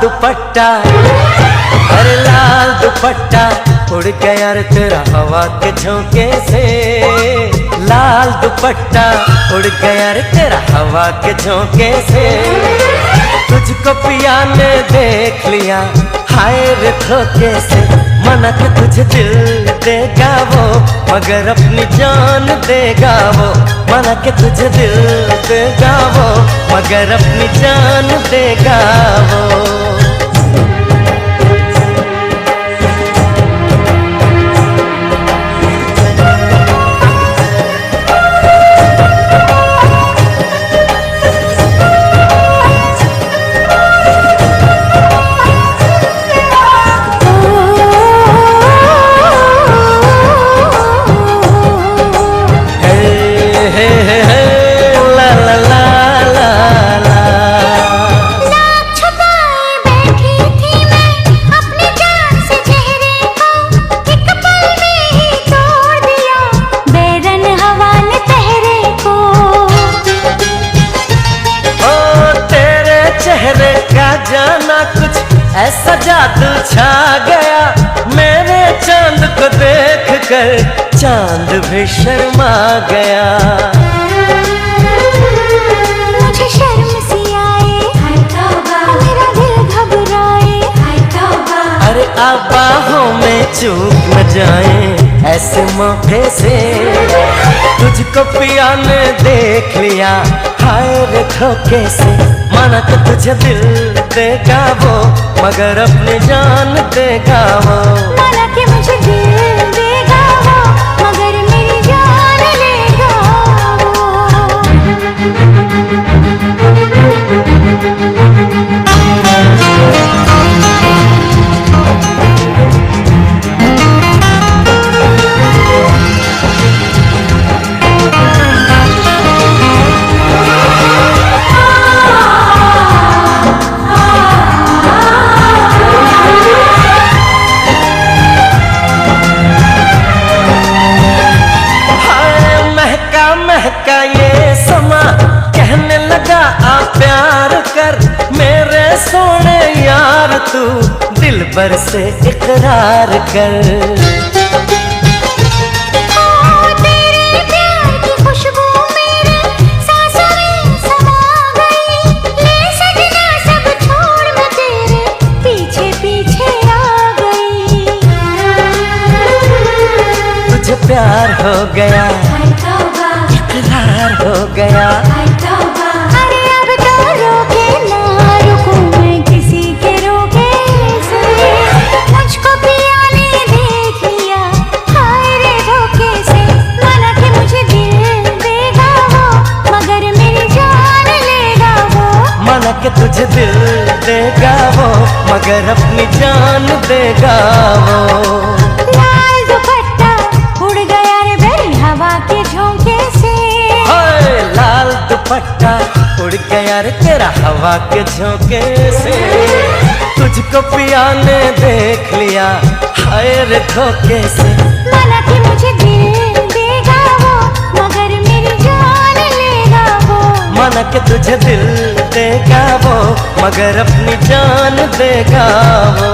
दुपट्टा, अरे लाल दुपट्टा उड़ गया रे तेरा हवा के झोंके से। लाल दुपट्टा उड़ गया रे तेरा हवा के झोंके से। तुझको पिया ने देख लिया हाय रे धोखे से। मना के तुझे दिल देगा वो मगर अपनी जान देगा वो। मना के तुझे दिल देगा वो मगर अपनी जान देगा वो। जाना कुछ ऐसा जादू छा गया मेरे चांद को देख कर चांद भी शर्मा गया। मुझे शर्म सी आए हाय तौबा, मेरा दिल घबराए हाय तौबा। अरे आप बाहों में चूक न जाए ऐसे मौके से। तुझको पिया ने देख लिया हाय रे धोखे से। माना कि तुझे दिल देगा वो मगर अपनी जान देगा वो। माना कि मुझे दिल देगा वो मगर मेरी जान लेगा महका ये समा कहने लगा आ प्यार कर मेरे सोने यार तू दिल भर से इकरार कर। तेरे प्यार की खुशबू मेरे सांसों में समा गई। ले सजना सब छोड़ मैं तेरे पीछे पीछे आ गई। तुझे प्यार हो गया इकरार हो गया। अरे अब तो रोके ना रुकूं मैं किसी के रोके से। मुझको पिया ने देख लिया हाय रे धोखे से। माना कि मुझे दिल देगा वो मगर मेरी जान लेगा वो। माना कि तुझे दिल देगा वो मगर अपनी जान देगा वो। लाल दुपट्टा उड़ गया रे मेरी हवा के झोंके से। लाल दुपट्टा उड़ गया रे तेरा हवा के झोंके से। तुझको पिया ने देख लिया हाय रे धोखे से। माना कि मुझे दिल देगा वो मगर मेरी जान लेगा वो। माना कि तुझे दिल देगा वो मगर अपनी जान देगा वो।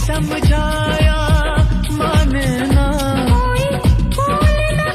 समझाया माने ना। कोई बोल ना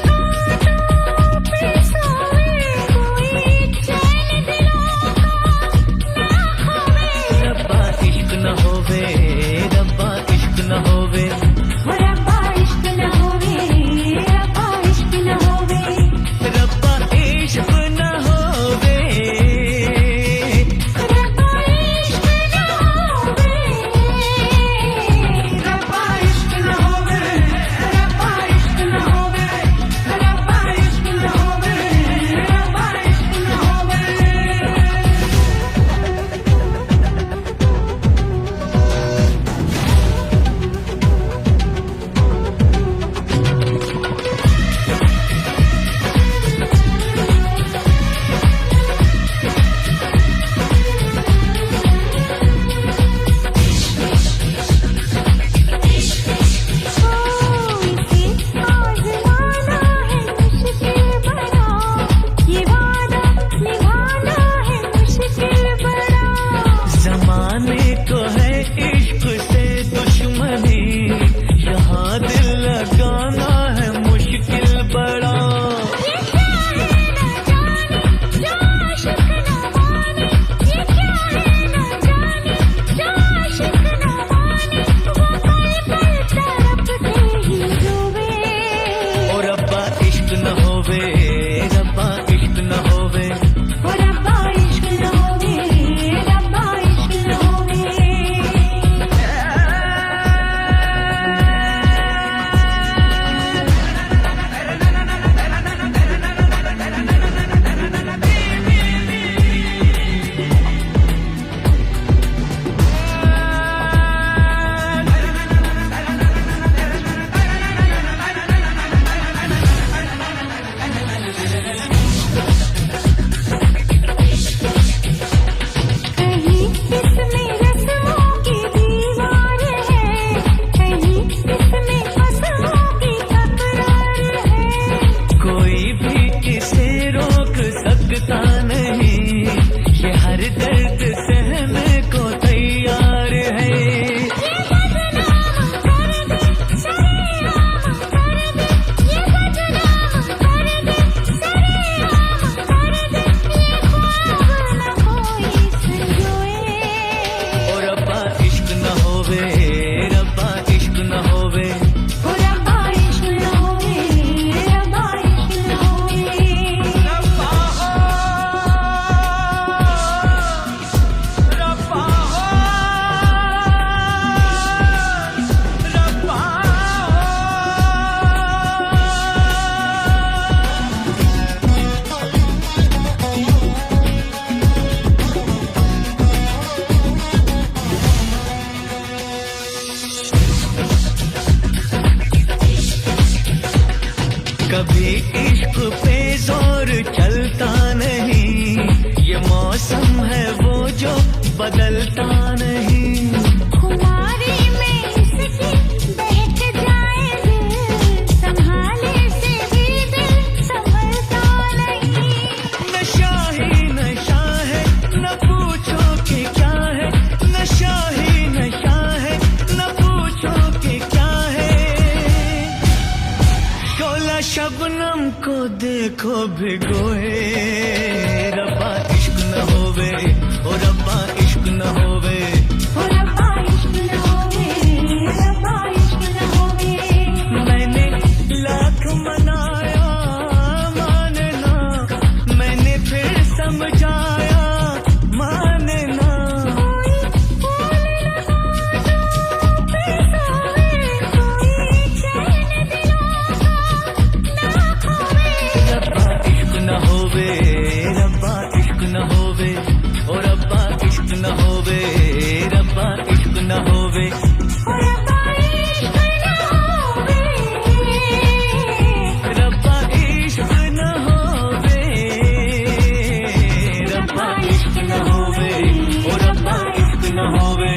कभी इश्क पे जोर चलता नहीं, ये मौसम है वो जो बदलता नहीं। खुमारी में इसकी बैठ जाए दिल, संभाले से भी दिल संभलता नहीं। नशा ही नशा है, न पूछो कि क्या है, नशा ही नशा है, न पूछो कि क्या है। शोला शबनम को देखो भिगोए, रब्बा इश्क न होवे, ओ रब्बा इश्क न होवे, ओ रब्बा इश्क न होवे, रब्बा इश्क न होवे। मैंने लाख मनाया माने ना, मैंने फिर समझाया माने ना। रब्बा इश्क न होवे, रब्बा इश्क न होवे, ओ रब्बा इश्क न होवे, रब्बा इश्क न होवे, रब्बा इश्क न होवे, रब्बा इश्क न होवे, ओ रब्बा इश्क न होवे,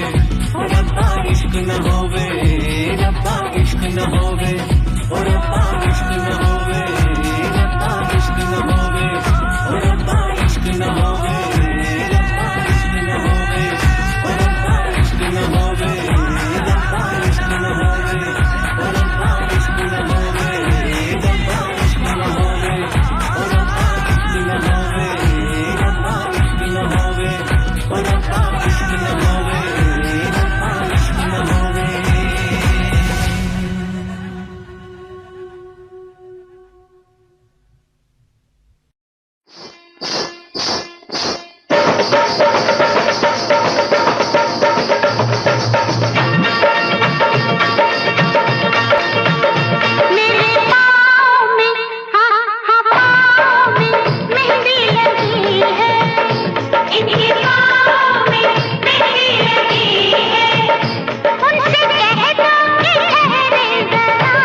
रब्बा इश्क न होवे, रब्बा इश्क न होवे, ओ रब्बा इश्क न होवे, रब्बा इश्क न होवे, ओ रब्बा इश्क न होवे, रब्बा इश्क न होवे, ओ रब्बा इश्क न होवे, रब्बा इश्क न होवे, ओ रब्बा इश्क न होवे, रब्बा इश्क न होवे, ओ रब्बा इश्क न होवे, रब्बा इश्क न होवे, ओ रब्बा इश्क न होवे, रब्बा इश्क न होवे। मेरे पाँव में, हाँ पाँव में मेहंदी लगी है, इनके पाँव में मेहंदी लगी है। उनसे कह दो कि ठहरे जरा,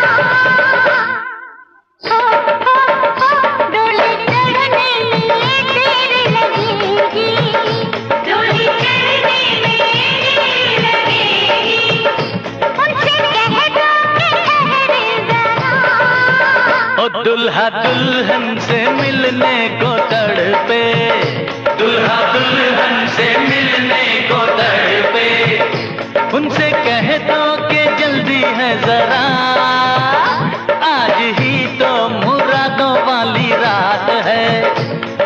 डोली चढ़ने लिए देर लगेगी, डोली चढ़ने में देर लगेगी। उनसे कह दो कि ठहरे जरा। ओ दुल्हा दुल्हन से मिलने को तड़पे, दुल्हा दुल्हन से मिलने को तड़पे, उनसे कह दो कि जल्दी है जरा, आज ही तो मुरादों वाली रात है,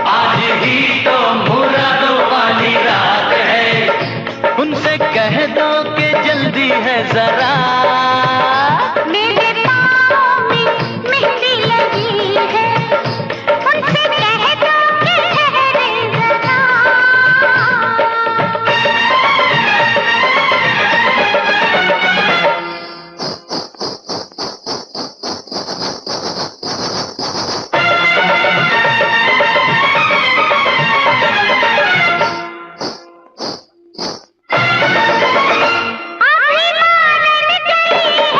आज ही तो मुरादों वाली रात है, उनसे कह दो कि जल्दी है जरा। मेरे पाँव में मेहंदी लगी है, उनसे कह दो कि ठहरे जरा। आखिरी मानन गई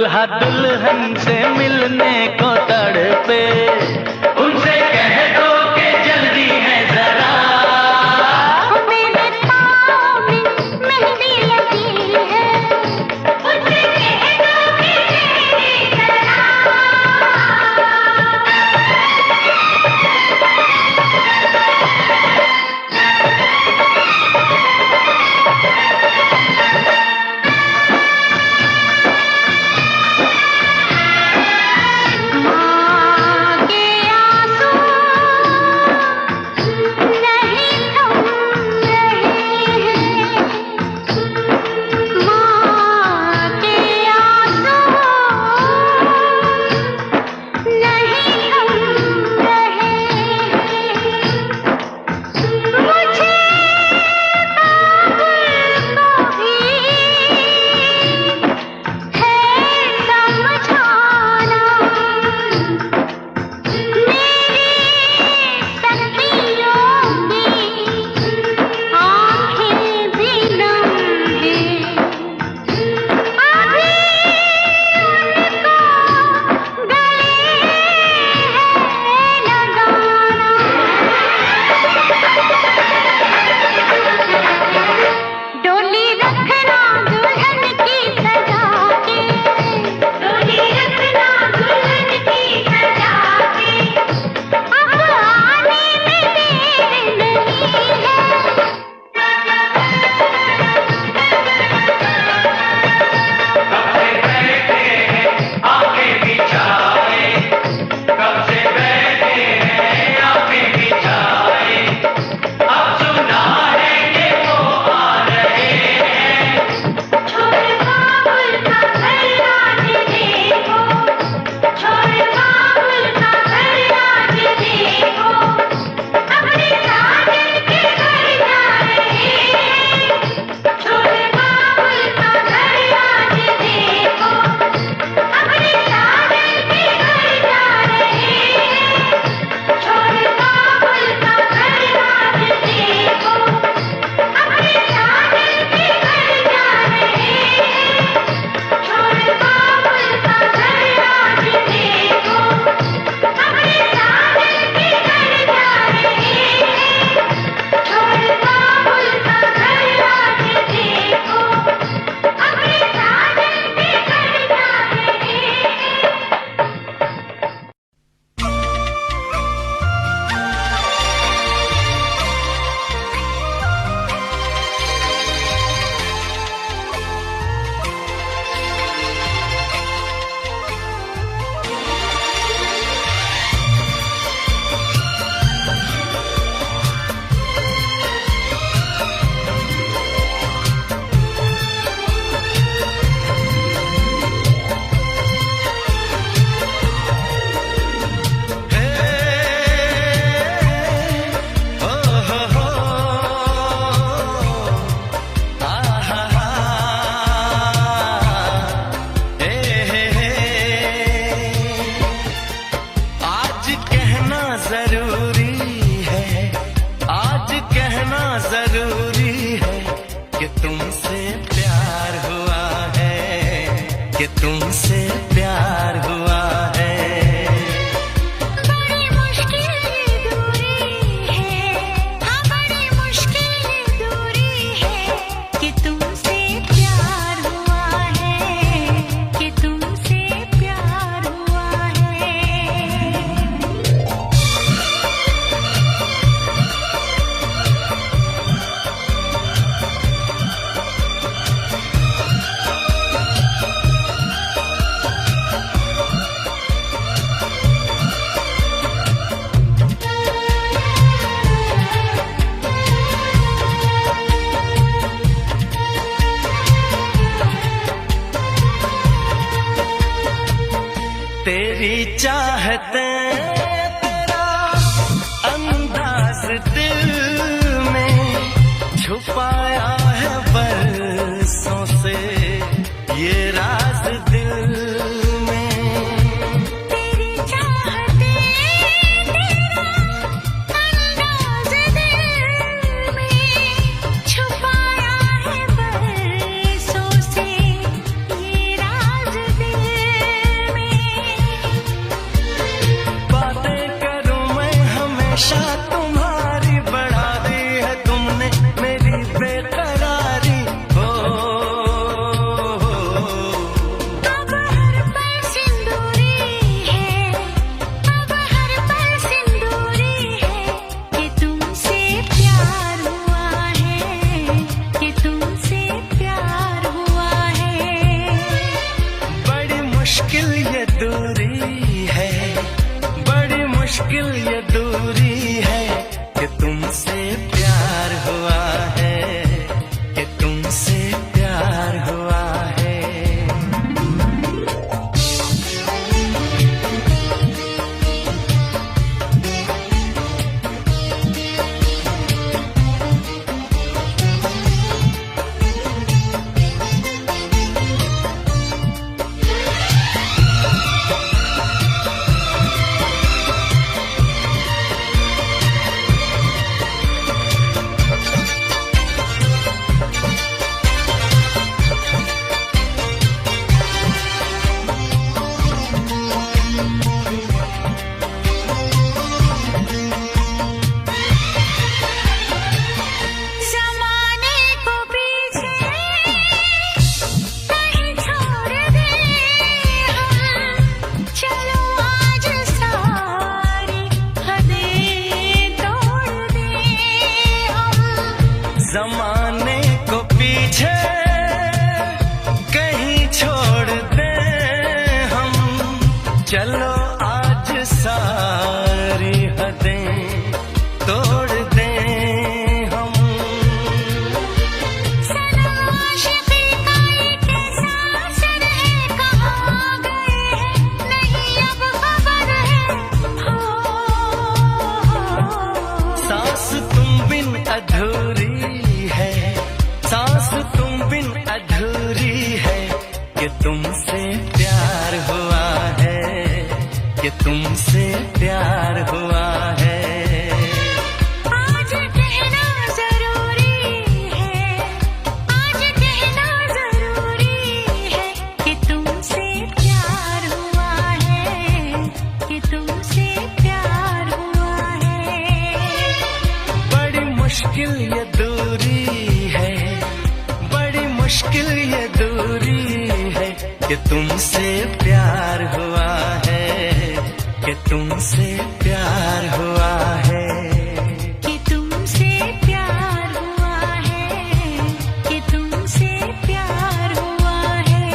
दूल्हा दुल्हन से मिलने को तड़पे, उनसे कह दो कि जल्दी है जरा। मेरे पाँव में मेहंदी लगी है, उनसे कह दो कि जल्दी जरा। तेरी चाहते तेरा अंदाज दिल में छुपाया है बरसों से ये राज दिल में। तेरी चाहते तेरा अंदाज दिल में छुपाया है बरसों से ये राज दिल आशा तुम्हारी बढ़ा दी है तुमने मेरी बेकरारी हो। अब हर पल सिंदूरी है, अब हर पल सिंदूरी है कि तुमसे प्यार हुआ है, कि तुमसे प्यार हुआ है। बड़ी मुश्किल ये दूरी है, बड़ी मुश्किल ये दूरी है कि तुमसे प्यार हुआ है, कि तुमसे प्यार हुआ है। ज़माने को पीछे कहीं छोड़ दें हम, चलो आज सारी हदें तोड़ दें हम। जमाने को पीछे कहीं छोड़ दें हम, चलो आज सारी हदें तोड़ दें हम। सनम आशिक़ी का ये कैसा असर है, कहाँ गए हैं नहीं अब खबर है। सांस तुम बिन अधूरी है, सांस तुम बिन अधूरी है कि तुमसे प्यार हुआ है, कि तुमसे प्यार हुआ है। आज कहना जरूरी है, आज कहना जरूरी है कि तुमसे प्यार हुआ है, कि तुमसे प्यार हुआ है। बड़ी मुश्किल ये दूरी है, बड़ी मुश्किल ये दूरी है कि तुमसे प्यार हुआ है, कि तुमसे प्यार हुआ है। कि तुमसे प्यार हुआ है, कि तुमसे प्यार हुआ है।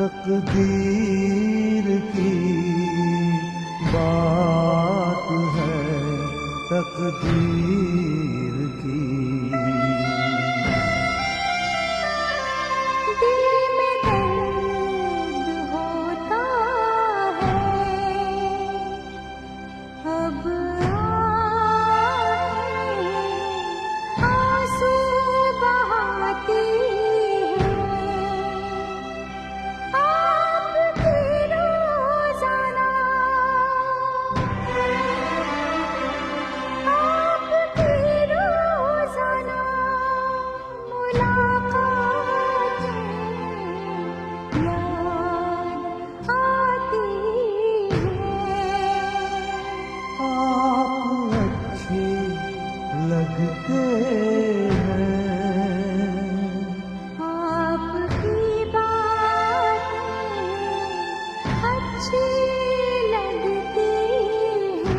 तकदीर की बात है, तकदीर की। दिल में दर्द होता है, अब आँखें आंसू बहाती है। आपकी रोज़ाना, आपकी रोज़ाना मुलाकातें याद आती है। आप अच्छे लगते हैं, आपकी बातें अच्छी लगती हैं।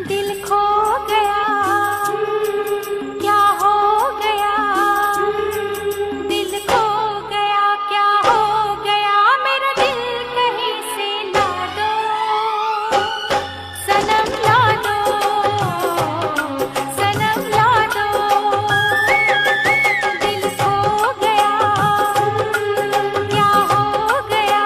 दिल खो गया, क्या हो गया? दिल खो गया, क्या हो गया? मेरा दिल कहीं से ला दो, सनम ला दो, सनम ला दो। दिल खो गया, क्या हो गया?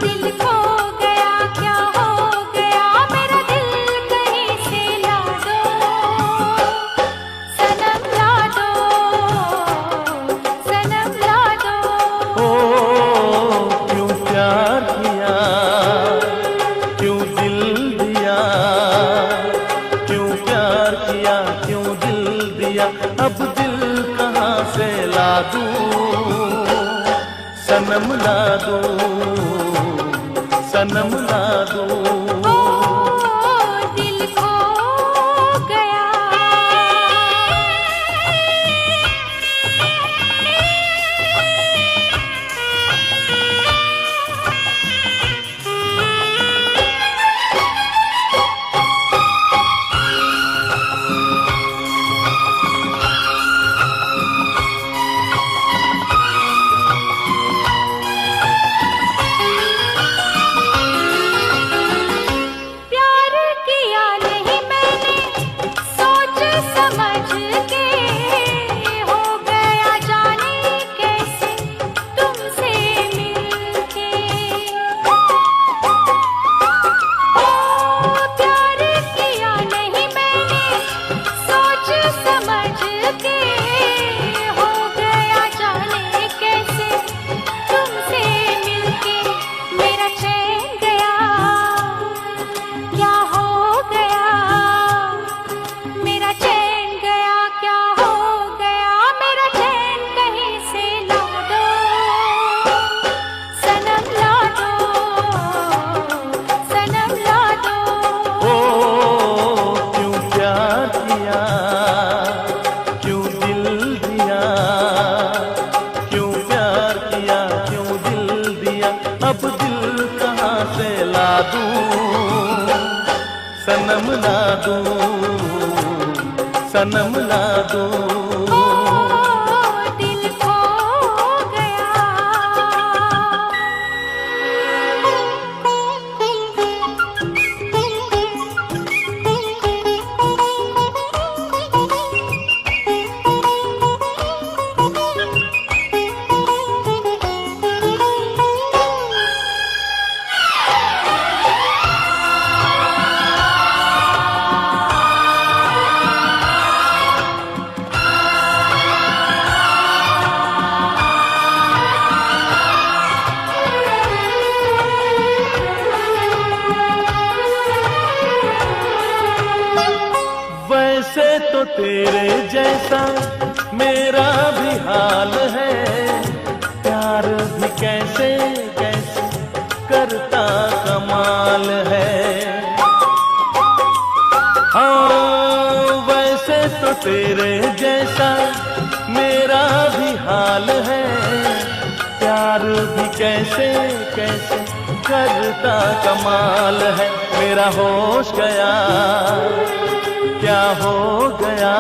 दिल खो गया, क्या हो गया? मेरा दिल कहीं से ला दो, सनम ला दो, सनम ला दो। ओ क्यों प्यार किया, क्यों दिल दिया, क्यों प्यार किया, क्यों दिल दिया। अब दिल कहाँ से ला दूं, सनम ला दूं, सनम ला दूं। ओ दिल खो गया। प्यार भी कैसे कैसे करता कमाल है। मेरा होश गया, क्या हो गया,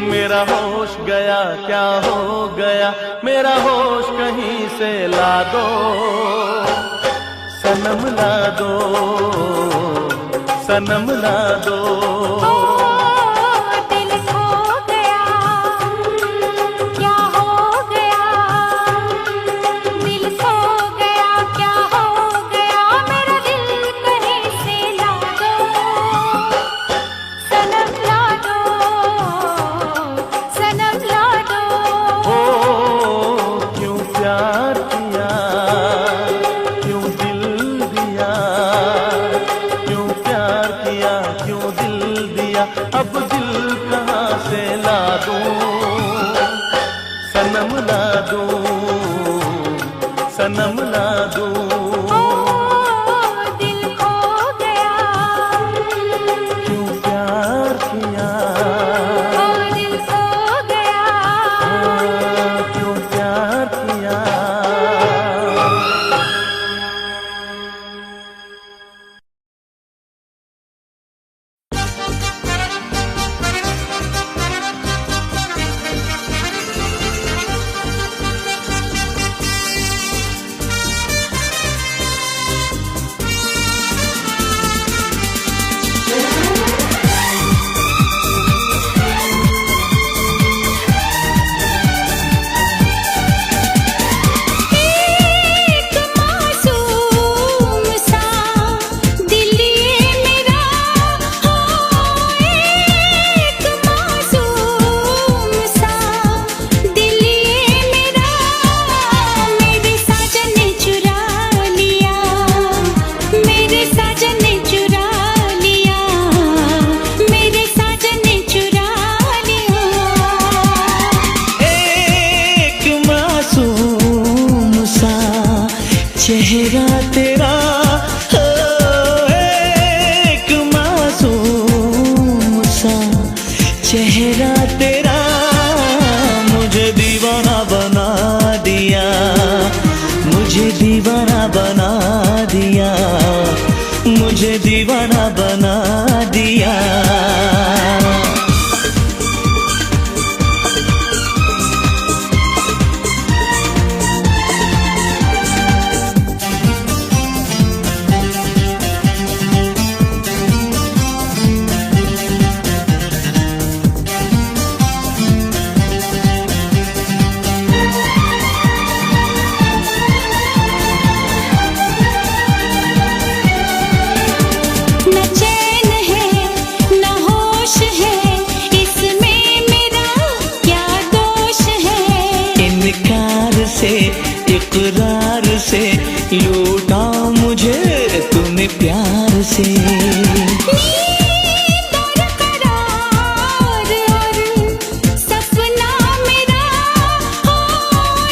मेरा होश गया, क्या हो गया, मेरा होश कहीं से ला दो, सनम ला दो, सनम ला दो। दिल खो गया, क्या हो गया, दिल खो गया, क्या हो गया, मेरा दिल कहीं से ला दो, सनम ला दो, सनम ला दो। ओ क्यों प्यार किया, क्यों दिल दिया, क्यों प्यार किया, क्यों दिल दिया, अब दिल कहाँ से ला दूं, सनम ला दूं, सनम ला दूं। दिल खो गया, क्यों प्यार किया, दिल खो गया। क्यों प्यार किया। एक मासूम सा दिल ये मेरा, हो एक मासूम सा दिल ये मेरा, मेरे साजन ने चुरा लिया, मेरे साजन ने चुरा लिया, मेरे साजन ने चुरा लिया। एक मासूम सा चेहरा तेरा, हो एक मासूम सा चेहरा तेरा, मुझे दीवाना बना दिया, मुझे दीवाना बना दिया, मुझे दीवाना बना दिया। न चैन है न होश है, इसमें मेरा क्या दोष है। इनकार से इकरार से लूटा मुझे तूने प्यार से। नींद और करार और सपना मेरा, हो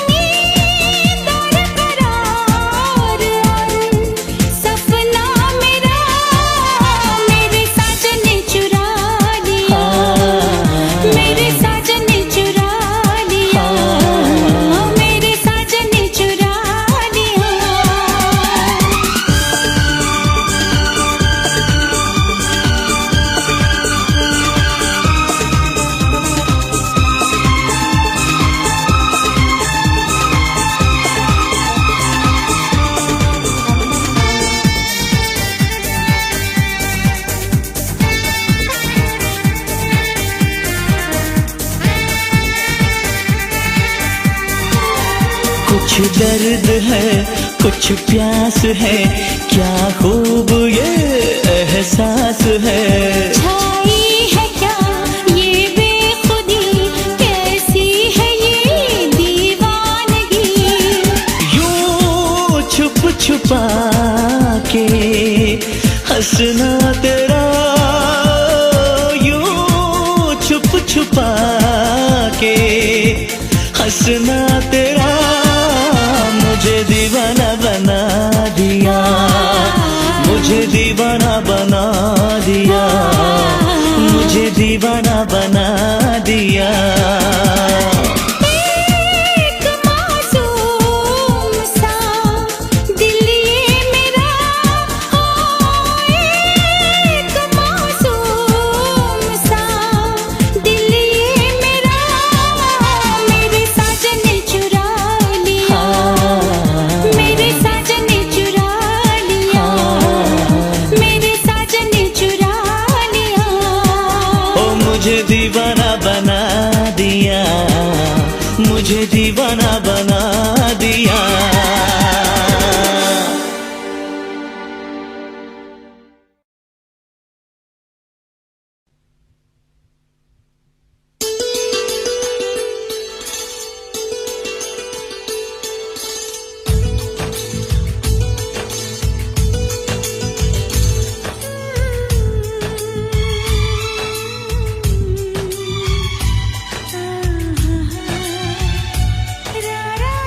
नींद और करार और सपना मेरा, मेरे साजन ने चुरा लिया, मेरे साजन ने चुरा लिया, मेरे साजन ने चुरा लिया। कुछ दर्द है कुछ प्यास है, क्या खूब ये एहसास है। छाई है क्या ये बेखुदी, कैसी है ये दीवानगी। यूं छुप छुपा के हंसना तेरा, यूं छुप छुपा के हंसना तेरा, मुझे दीवाना बना दिया, मुझे दीवाना बना दिया। मुझे दीवाना बना दिया। रा रा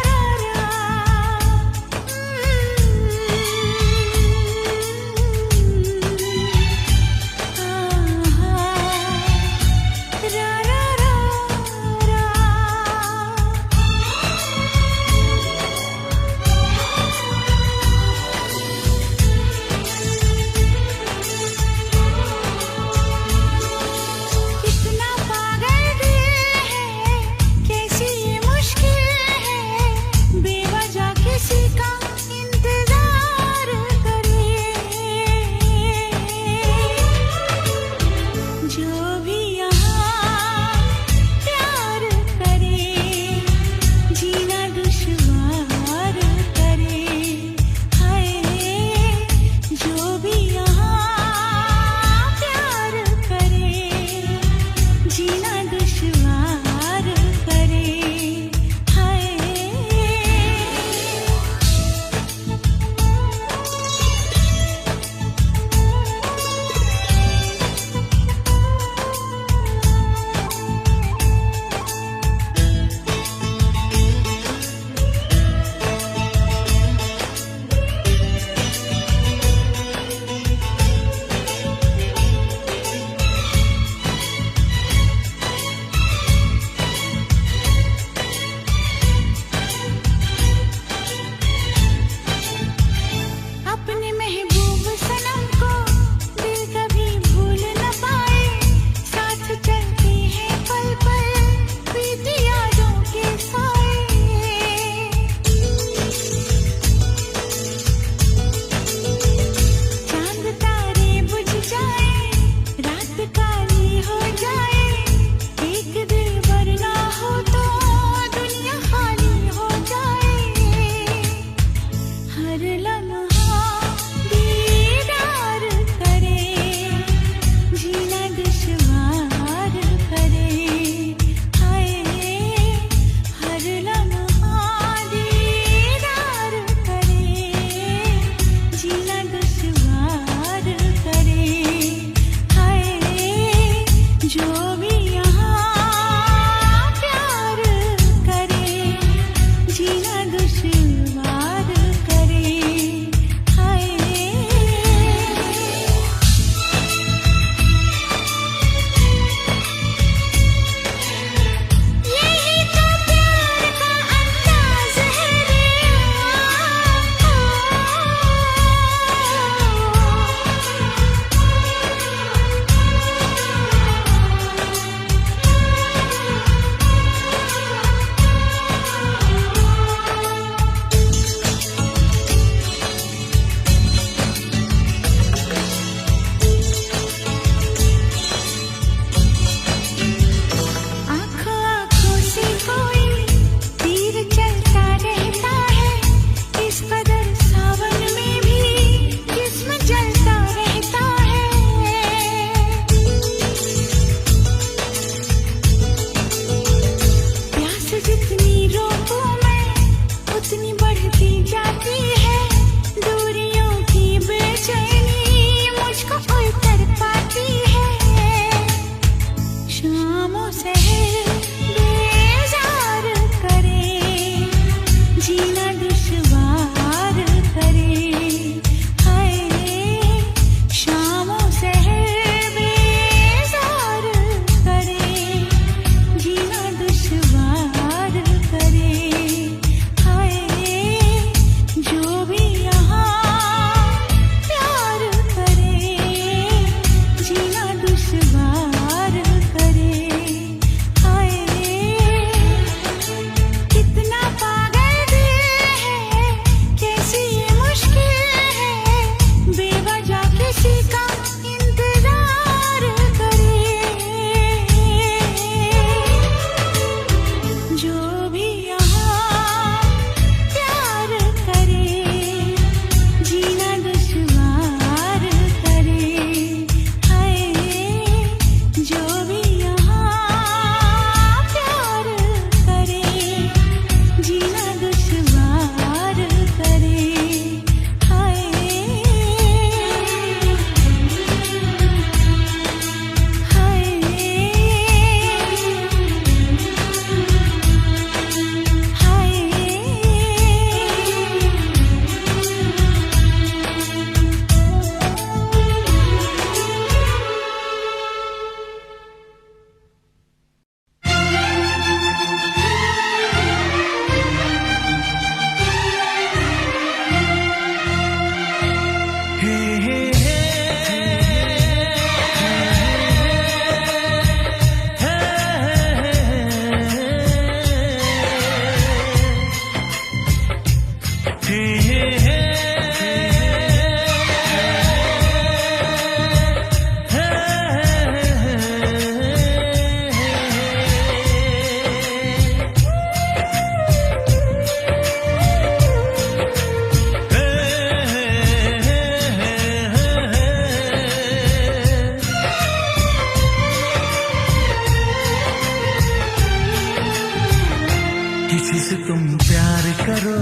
किसी से तुम प्यार करो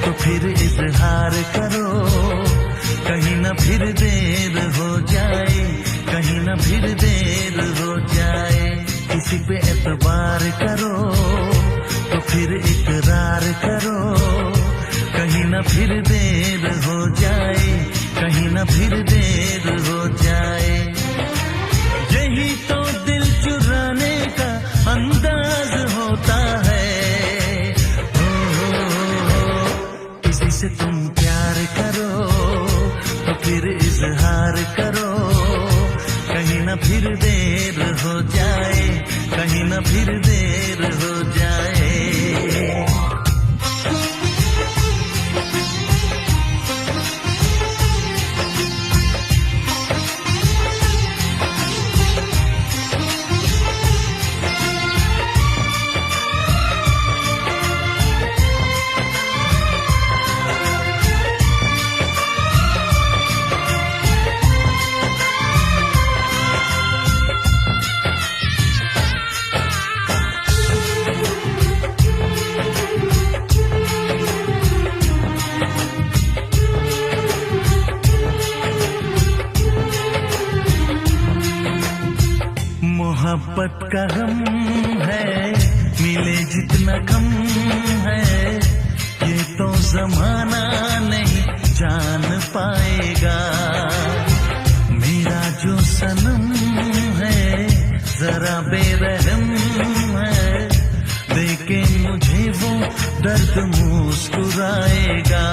तो फिर इजहार करो, कहीं ना फिर देर हो जाए, कहीं ना फिर देर हो जाए। किसी पे एतबार करो तो फिर इकरार करो, कहीं ना फिर देर हो जाए, कहीं ना फिर देर हो जाए। यही तो दिल चुराने का अंदाज होता है। किसी से तुम प्यार करो तो फिर इजहार करो, कहीं ना फिर देर हो जाए, कहीं ना फिर देर हो जाए। मोहब्बत का गम है, मिले जितना कम है, ये तो जमाना नहीं जान पाएगा। मेरा जो सनम है जरा बेरहम है, देखे मुझे वो दर्द मुस्कुराएगा।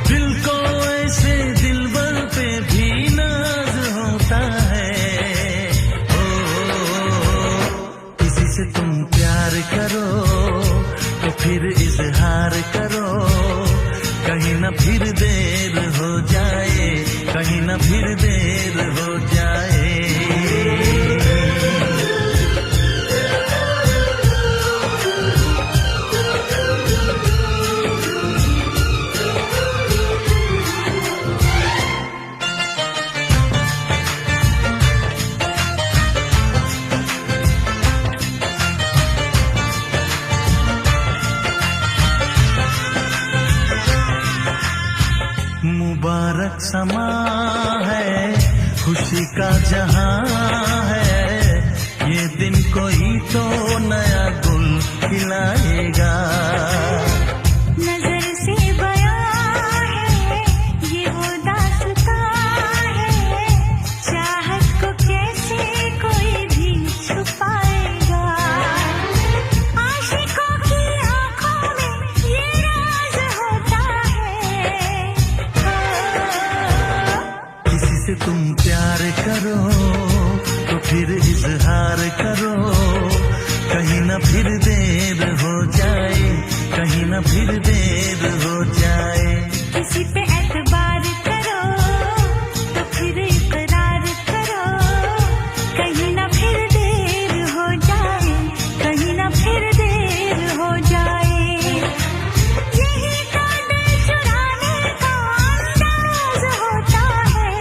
दिल को ऐसे दिलबर पे भी नाज होता है। से तुम प्यार करो तो फिर इजहार करो, कहीं ना फिर देर हो जाए, कहीं ना फिर देर हो जाए। मुबारक समा है, खुशी का जहां है, ये दिन कोई तो नया गुल खिलाएगा। नजर से बयां है ये वो दास्तां है, चाहत को कैसे कोई भी छुपाएगा। आशिकों की आंखों में ये राज होता है। किसी से तुम प्यार करो तो फिर इजहार करो, कहीं ना फिर देर हो जाए, कहीं ना फिर देर हो जाए। किसी पे एतबार करो तो फिर इकरार करो, कहीं ना फिर देर हो जाए, कहीं ना फिर देर हो जाए। यही तो दिल चुराने का अंदाज होता है।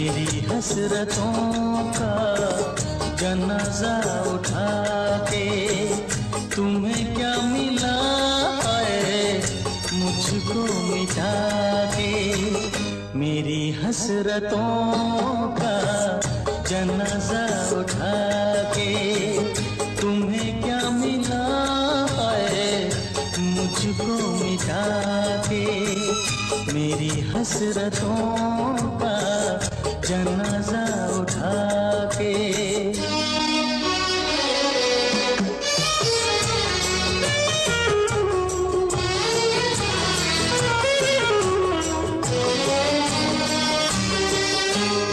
मेरी हसरतों का जनाजा उठा के तुम्हें क्या मिला है मुझको मिटा के। मेरी हसरतों का जनाजा उठा के तुम्हें क्या मिला है मुझको मिटा के। मेरी हसरतों का जनाजा उठा के।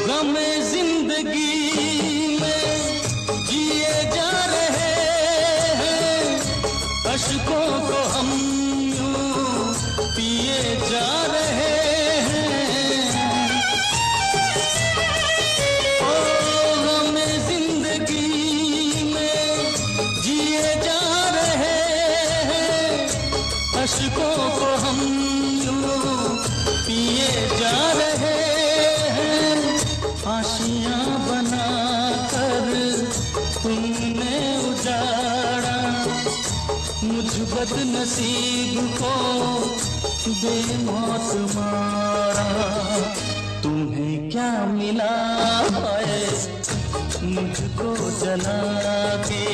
गमे जिंदगी में जिए जा रहे हैं, अश्कों को हम यूं पिए जा रहे हैं। ओ गमे जिंदगी में जिए जा रहे हैं, अश्कों को हम यूं पिए जा रहे हैं। आशियां बनाकर तुमने उजाड़ा मुझ बदनसीब को बेमौत मारा। तुम्हें क्या मिला है मुझको जला के।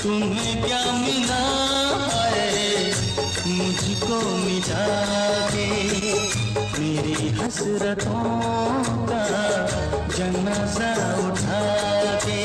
तुम्हें क्या मिला है मुझको मिटा के। मेरी हसरतों का जनाजा उठा के।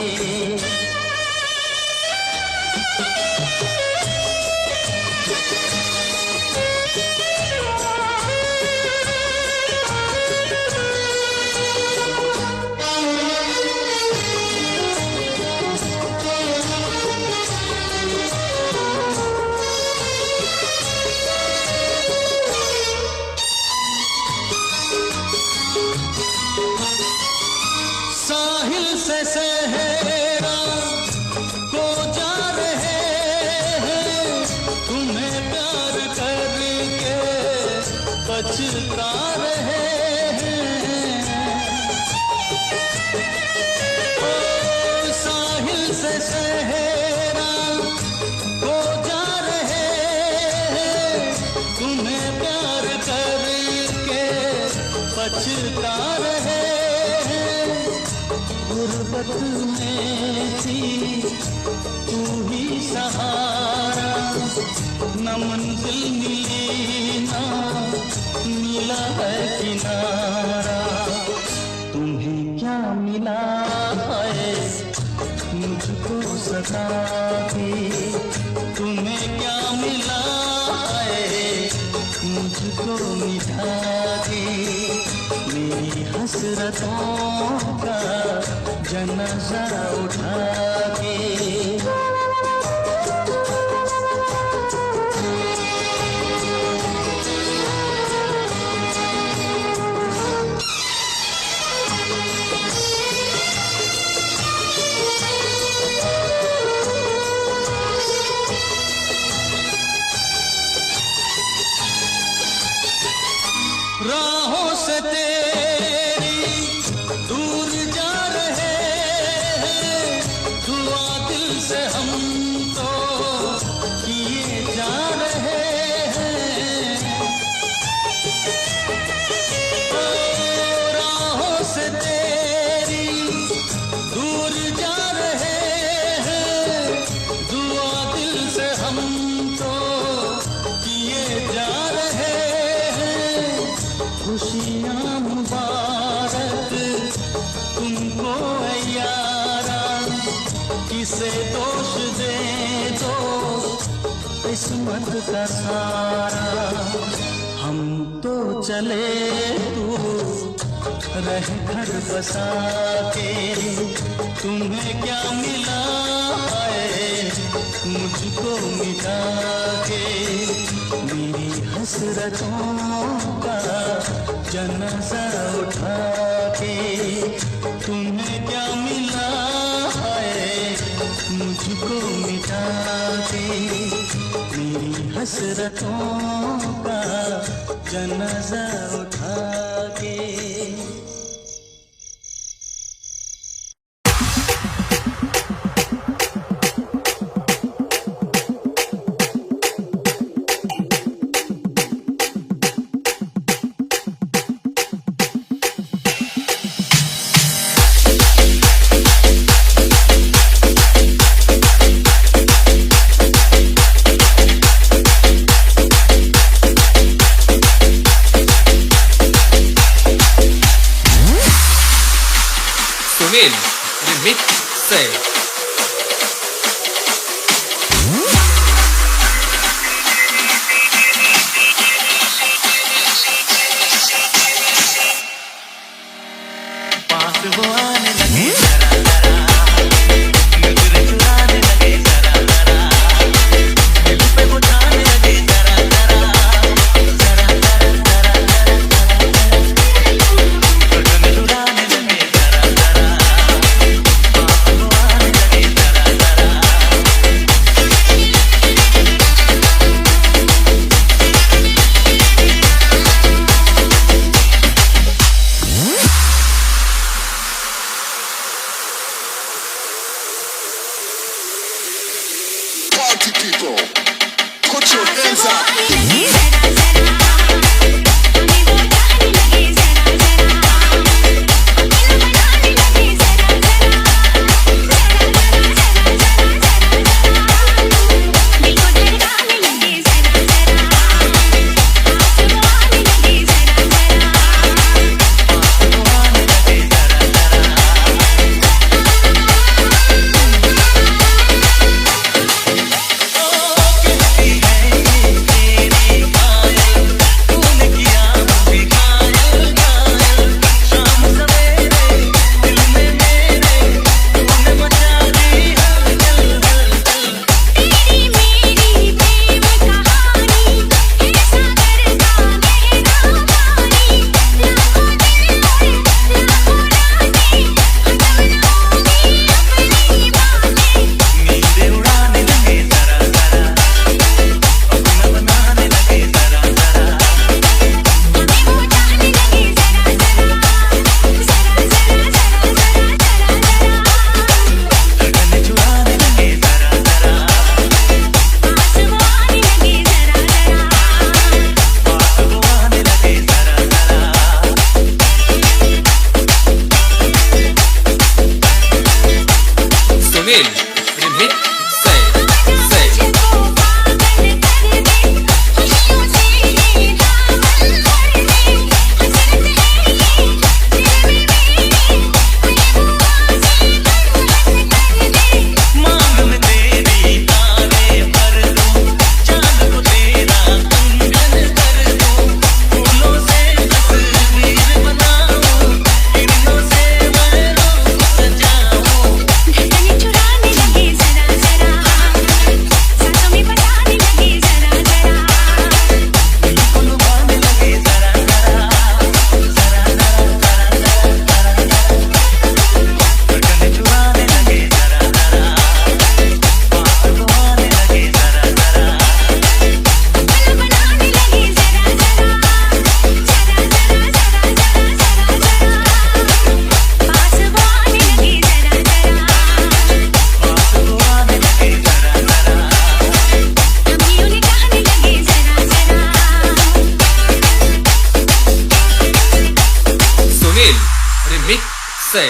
साहिल से सहरा को जा रहे हैं, तुम्हें प्यार करके पछता रहे हैं। ओ साहिल से सहरा को जा रहे हैं, तुम्हें प्यार करके पछता रहे हैं। गुर्बत में थी तू ही सहारा, न मंजिल मिली ना मिला है किनारा। तुम्हें क्या मिला है मुझको सता के। तुम्हें क्या मिला है मुझको मिटा के। मेरी हसरतों का जनाजा उठा के। राहों से तेरी दूर जा रहे हैं, दुआ दिल से हम तो किए जा रहे हैं। राहों से तेरी दूर जा रहे हैं, दुआ दिल से हम तो किए जा रहे हैं। खुशियाँ मुबारक तुमको है यारा, किसे दोष दे दो किस्मत का सारा। हम तो चले तू रह घर बसा के। तुम्हें क्या मिला है मुझको मिटा के। मेरी हसरतों का जनाजा उठा के। तुम्हें क्या मिला है मुझको मिटा के। मेरी हसरतों का जनाजा उठा के। सुनील रिमिक्स से पास वो आने लगे जरा जरा, नजरें चुराने लगे जरा जरा, दिल पे वो जाने लगे जरा जरा, जरा जरा जरा गगन चुराने लगे जरा जरा, पास वो आने लगे जरा जरा। Party people, put your hands up. Sunil remix से मांग में तेरी तारे भर दूं, चांद को तेरा कंगन कर दूं, फूलों से तस्वीर बनाऊं, हिरणों से मैं रूप सजाऊं। चुराने लगे जरा जरा, सांसों में बसाने लगे जरा जरा, दिल को लुभाने लगे जरा जरा, जरा जरा जरा जरा जरा, गगन चुराने लगे जरा जरा, पास वो आने लगे जरा जरा। पल बनाने लगे जरा जरा, जरा जरा जरा जरा जरा जरा, पास वो आने लगे जरा जरा, पास वो आने लगे जरा जरा। अभी उन्हें कहने लगे जरा जरा। सुनील रिमिक्स से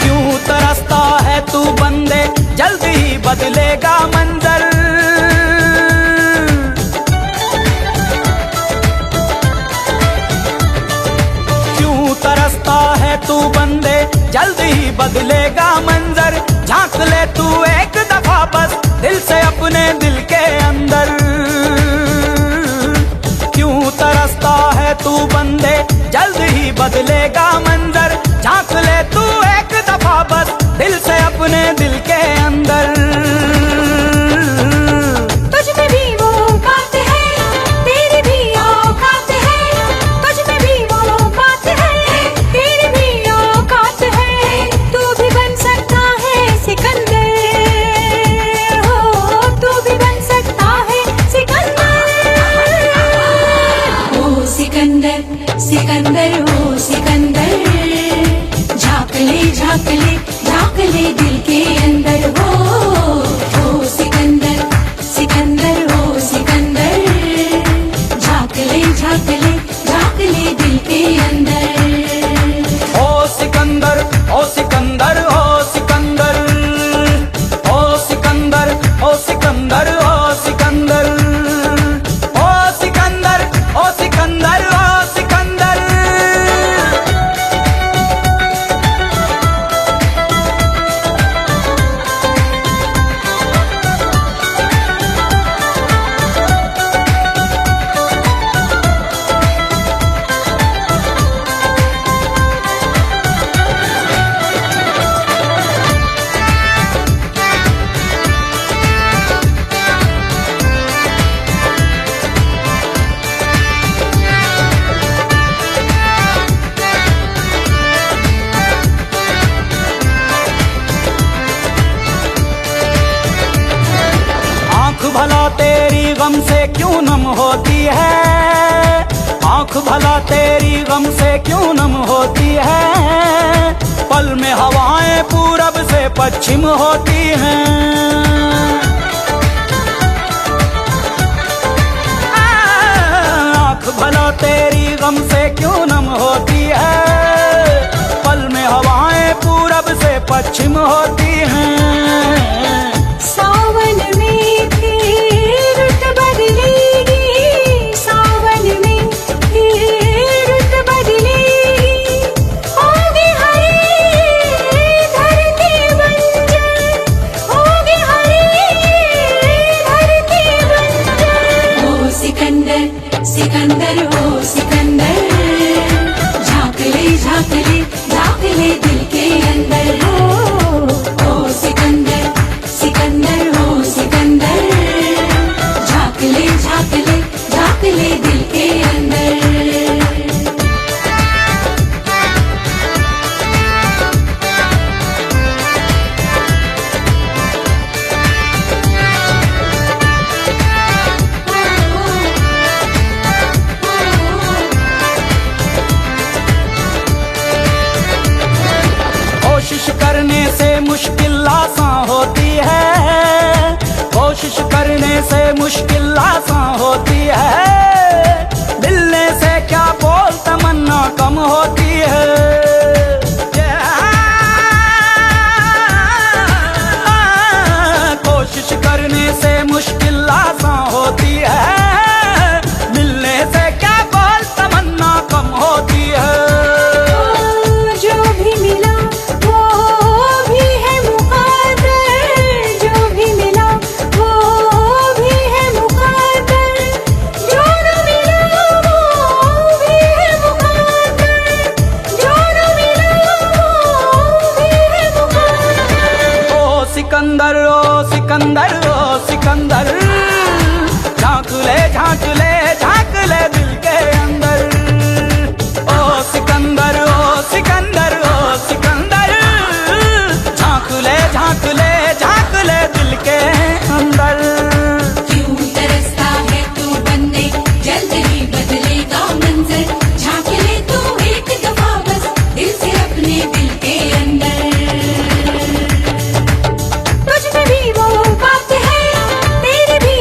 क्यों तरसता है तू बंदे, जल्दी ही बदलेगा मंजर। क्यों तरसता है तू बंदे, जल्दी ही बदलेगा मंजर। झांक ले तू एक दफा बस दिल से अपने दिल के अंदर। क्यों तरसता है तू बंदे, जल्द ही बदलेगा मंजर। झांक ले तू एक दफा बस दिल से अपने दिल के अंदर। तुझ में भी वो बात है, तेरी भी औकात है। तुझ में भी वो बात है, तेरी भी औकात है। सिकंदर, झांक ले झांक ले झांक ले दिल के अंदर हो सिकंदर, सिकंदर हो सिकंदर, झांक ले झांक ले झांक ले दिल के अंदर। ओ सिकंदर ओ सिकंदर ओ सिकंदर, ओ सिकंदर ओ सिकंदर ओ सिकंदर, ओ सिकंदर ओ सिकंदर ओ सिकंदर। आँख भला तेरी गम से क्यों नम होती है, आँख भला तेरी गम से क्यों नम होती है, पल में हवाएं पूरब से पश्चिम होती हैं। आँख भला तेरी गम से क्यों नम होती है, पल में हवाएं पूरब से पश्चिम होती हैं। सावन में फिर रुत बदलेगी, सावन में फिर रुत बदलेगी, होगी हरी धरती बंजर, होगी हरी धरती बंजर। ओ सिकंदर सिकंदर हो सिकंदर, झांक ले झांक ले झांक ले दिल के अंदर हो सिकंदर, सिकंदर हो सिकंदर, झांक ले झांक ले झांक ले दिल के अंदर। कोशिश करने से मुश्किल आसान होती है, कोशिश करने से मुश्किल आसान होती है, मिलने से क्या बोल तमन्ना कम होती है। कोशिश करने से मुश्किल आसान होती है, मिलने से क्या बोल तमन्ना कम होती है। जो भी मिला वो भी है मुक़द्दर, जो भी मिला वो भी है मुक़द्दर, जो न मिला वो भी है मुक़द्दर, जो न मिला वो भी है मुक़द्दर। ओ सिकंदर ओ सिकंदर ओ सिकंदर, झांक ले दिल के अंदर। ओ सिकंदर ओ सिकंदर ओ सिकंदर, झांक ले दिल के अंदर। क्यों तरसता है तू बंदे, जल्द ही बदलेगा मंजर, झांक ले तू एक दफा बस दिल से अपने दिल के अंदर। तुझ में भी वो बात है, तेरे भी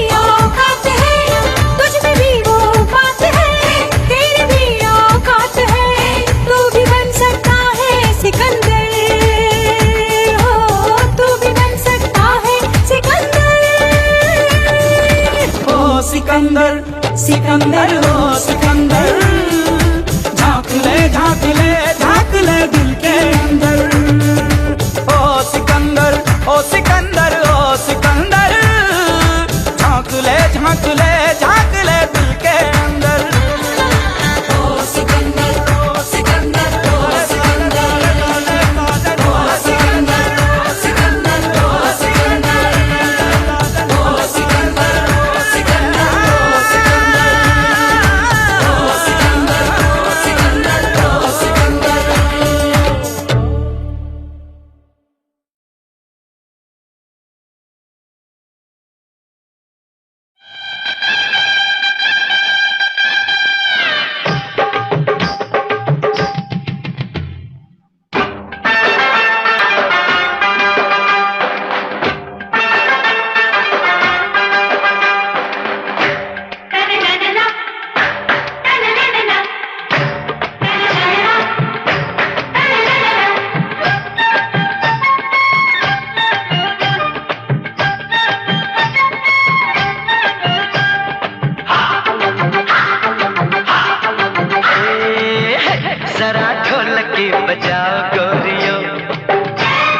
ढोलकी बजाओ गोरियो,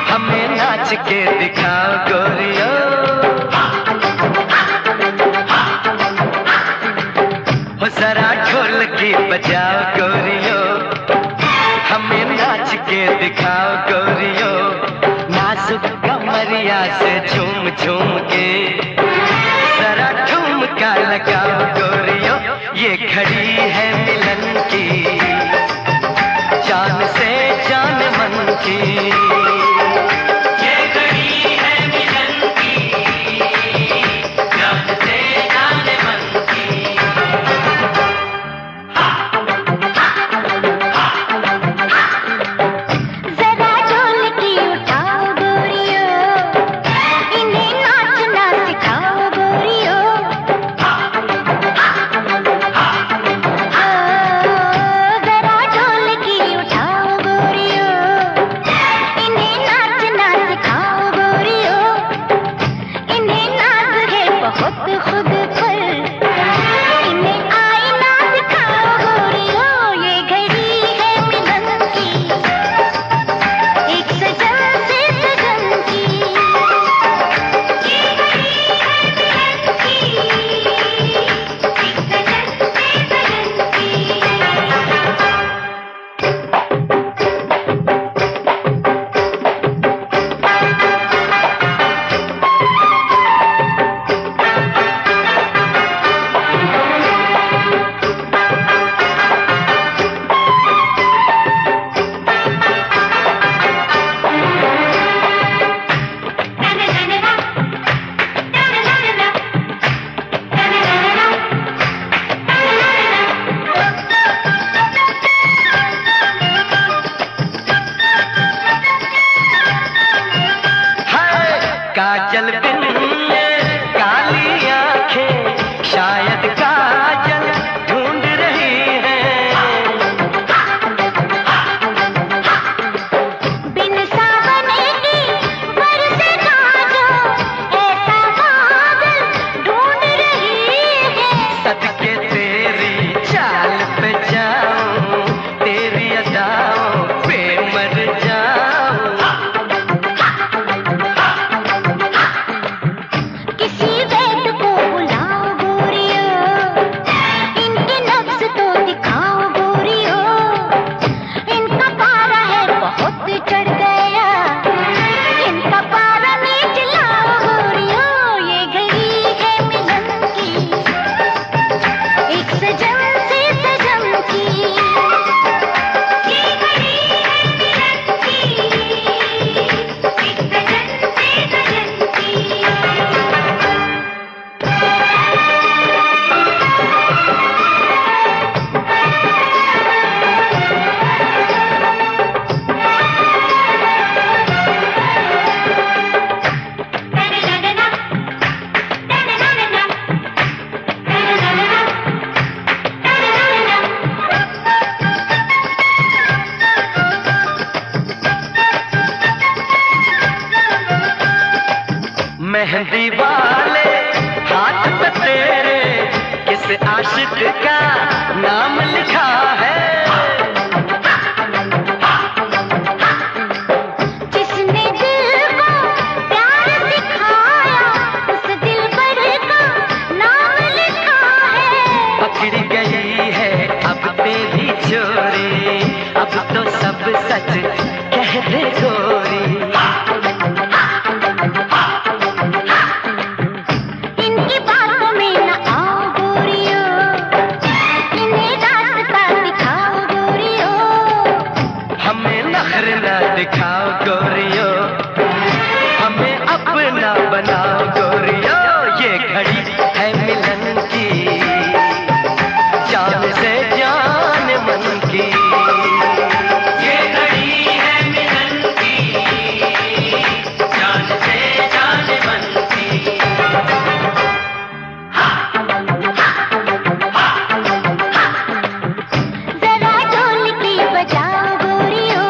हमें नाच के दिखाओ गोरियो। हो जरा ढोलकी बजाओ गोरियो, हमें नाच के दिखाओ गोरियो। नाजुक कमरिया से झूम झूम के जरा ठुमका लगाओ गोरियो। ये घड़ी है मिलन की, जान से जान मन की। ये घड़ी है मिलन की, जान से जान मन की। जरा ढोलकी उठाओ गोरियो, इन्हें नाचना सिखाओ गोरियो। जरा ढोलकी उठाओ गोरियो, इन्हें नाचना सिखाओ गोरियो। इन्हें नाज है बहुत खुद पर, इन्हें आईना सिखाओ गोरियो। ये घड़ी है मिलन की, एक सजन से सजन की। ये घड़ी है मिलन की, एक सजन से सजन की। हाय काजल बिन ये काली आंखें, शायद काजल ढूंढ रही है। बिन सावने की बरसे काजो, ऐसा बादल ढूंढ रही है। सदके तेरी चाल पे जाऊं, तेरी अदाओं पे मर जाऊं। किसी वैद को बुलाओ गोरियो, इनके नक्श तो दिखाओ गोरियो। इनका पारा है बहुत चढ़ गया, इनका पारा नीचे लाओ गोरियो। ये घड़ी है मिलन की, एक सजन से सजन की। ये घड़ी है मिलन की, एक सजन से सजन की। मेहंदी वाले हाथ पे तेरे किस आशिक का नाम लिखा है। जिसने दिल को प्यार सिखाया, उस दिलबर का नाम लिखा है। पकड़ी गई है अब तेरी चोरी, अब तो सब सच कह दे गोरी। इनकी बातों में न आओ गोरियो, इन्हें रास्ता दिखाओ गोरियो। हमें नखरे न दिखाओ गोरियो, हमें अपना बनाओ गोरियो। ये घड़ी है मिलन की, जान से जान मन की। ये घड़ी है मिलन की, जान से जान मन की। जरा ढोलकी बजाओ गोरियो,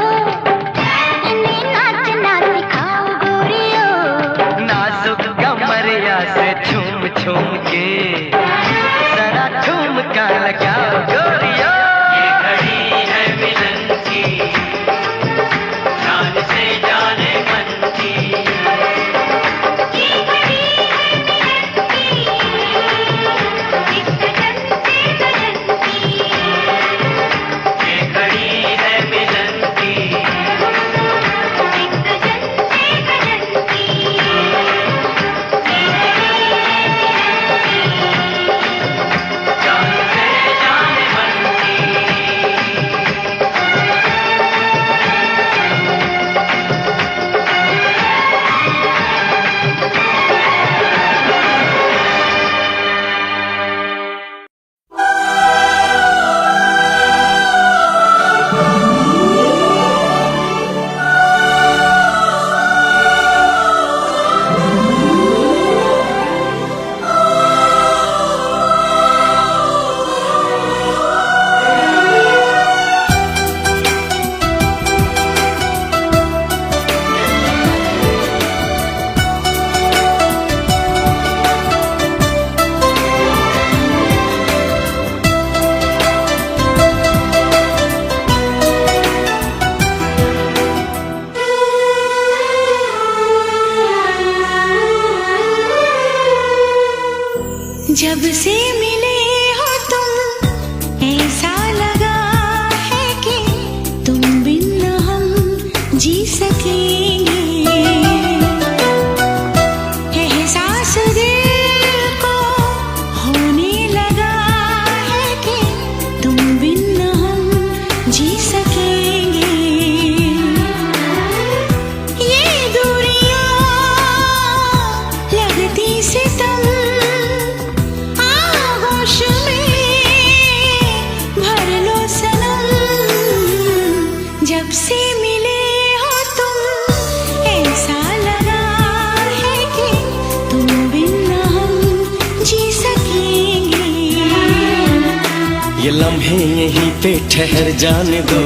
से मिले हो तुम ऐसा लगा है कि तुम बिन ना हम जी सकेंगे। ये लम्हे यहीं पे ठहर जाने दो,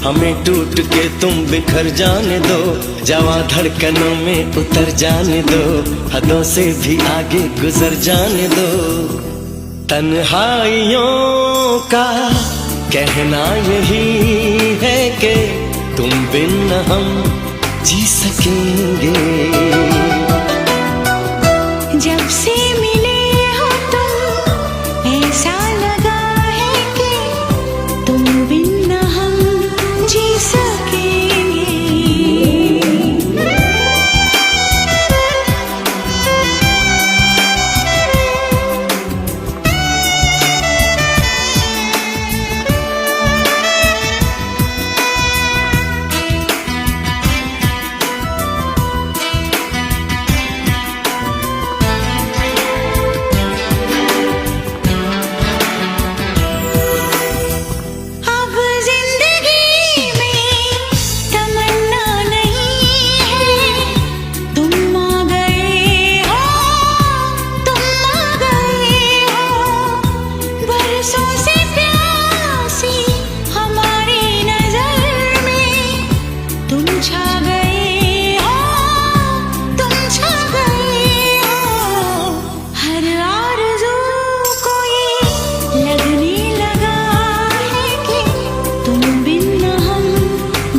हमें टूट के तुम बिखर जाने दो, जवां धड़कनों में उतर जाने दो, हदों से भी आगे गुजर जाने दो। तन्हाइयों का कहना यही है कि तुम बिन हम जी सकेंगे। जब से मिले हो तुम ऐसा लगा है कि तुम बिन ना हम जी सकेंगे। अब जिंदगी में तमन्ना नहीं है, तुम आ गए हो, तुम आ गए हो। बरसों से प्यासी हमारी नजर में तुम छा गए हो, तुम छा गए हो। हर आरज़ू को ये लगने लगा है कि तुम बिन ना हम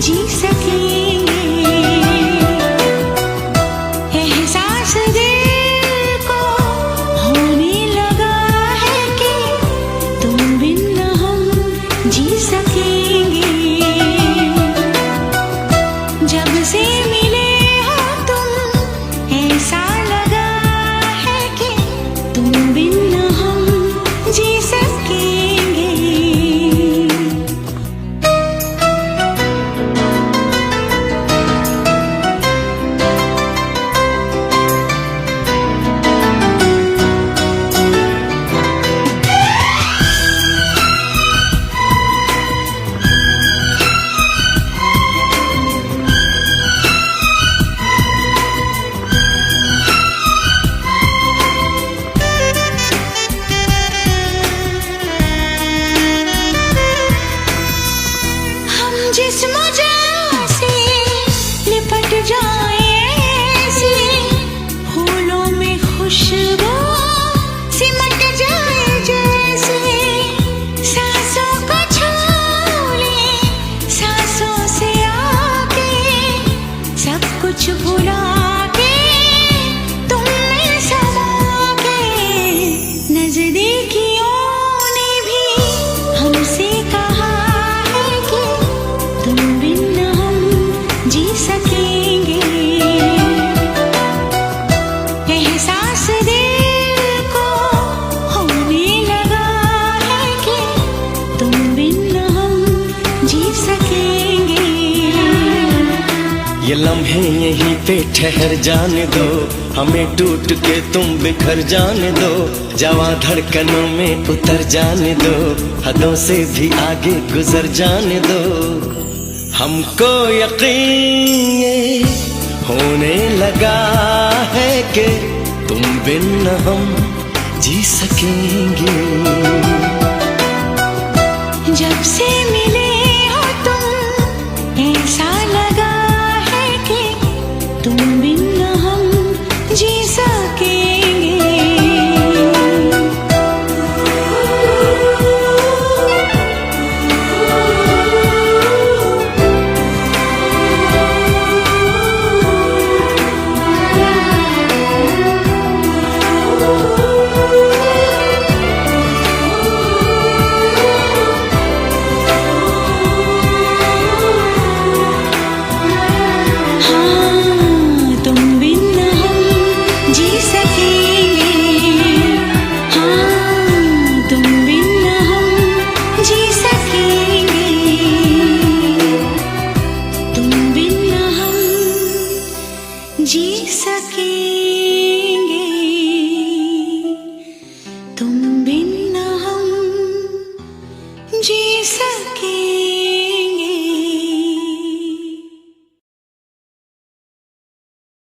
जी सकेंगे। एहसास दिल को होने लगा है कि तुम बिन ना हम जी सकेंगे। जब से मिले हो तुम ऐसा लगा है कि तुम बिन ना हम जी सकेंगे। हम जिस मजा से लिपट जाए ऐसे, फूलों में खुशबू सिमट जाए जैसे, सांसों को छू ले सांसों से आके, सब कुछ भुला के तुम में समा के। नजदीकियों ने भी हमसे कहा है कि तुम बिन ना हम जी सकेंगे। एहसास दिल को होने लगा है कि तुम बिन ना हम जी सकेंगे। ये लम्हे यहीं पे ठहर जाने दो, हमें टूट के तुम बिखर जाने दो, जवां धड़कनों में उतर जाने दो, हदों से भी आगे गुजर जाने दो। हमको यकीन ये होने लगा है कि तुम बिन हम जी सकेंगे। जब से मिले हो तुम ऐसा लगा है कि तुम बिन ना हम जी सकेंगे। जी सके।